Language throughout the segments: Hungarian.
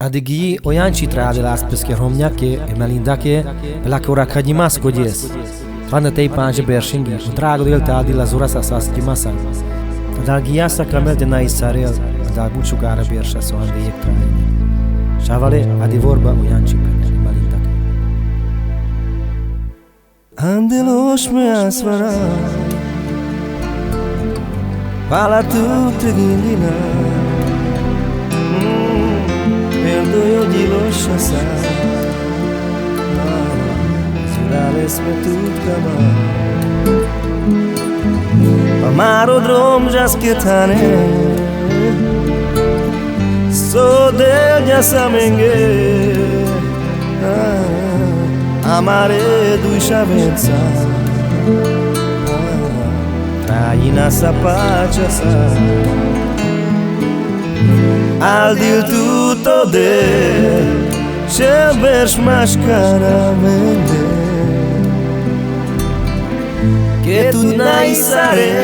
Adigi olyan citra de las pesche romnia che e Melinda che la che ora khadi mas kojes. Randa tei panje bershingi, trago del tadi las horas asas ki masa. Adagi asa kamel de nai sarel, adag buchugara bersha so ande ek trai. Shavale adivorba olyan cipre Melinda. Andelos me asvara. Fala tu tegindina. Perdoe de loxaça, Zurales-me tudo camar. Amar o drom já esquetane, Sou del já samengue, Amare do chavenza, Traina sapachaça. Al dil tutto de Cebers mascaramende Che tu nai sare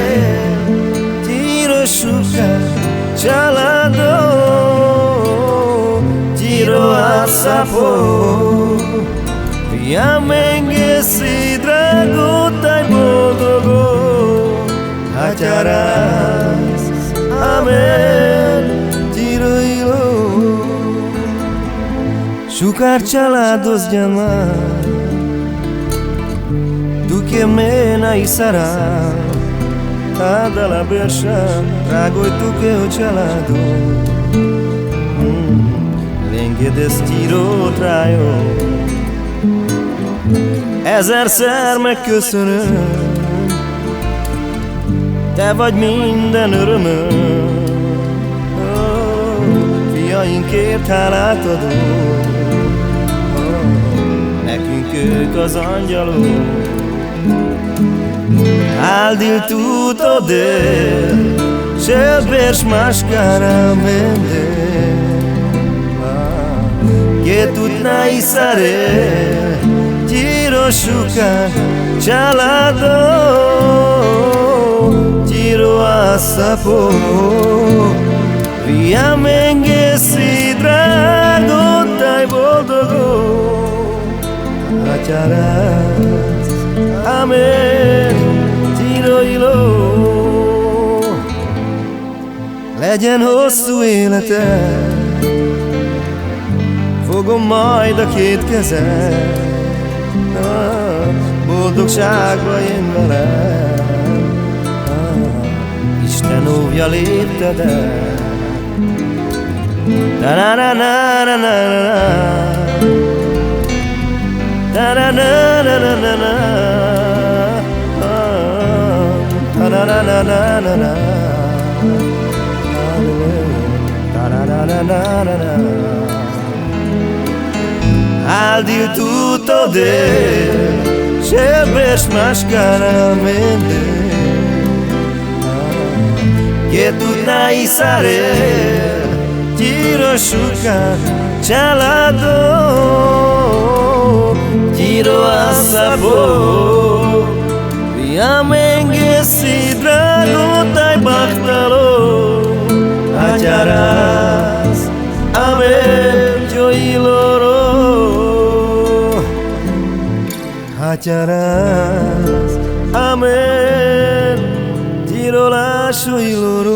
Tiro shuka Chalado Tiro a sapo Viamenge si drago Tai bodogo Hacharas Amen Shukar chalados llama Tu que me naisara Ada la bersha Trago e tu que o chalado Lenghe destiro traio Ezerszer megköszönöm Te vagy minden örömöm Fiainkért hálát adom Nekünk ők az angyalok Al dil tutto de Cebers mascaramende Che tu nai sare Tiro shuka Chalado Tiro a sapo Viamenge si drago Tai bodogo Hacharas Amen Tiro ilo Legyen hosszú élete Fogom majd a két kezed Boldogságba én velem Isten óvja léptedet Ta-na-na-na-na-na-na Ta-na-na-na-na-na-na Ta-na-na-na-na-na-na Ta-na-na-na-na-na Al dil tutto de Cebers mascaramende Che tu nai sare Tiro shuka chalado Tiro a sapo Viamenge si drago Tai bachtalo Hacharas Amen joiloro Hacharas Amen Tiro lascio iloro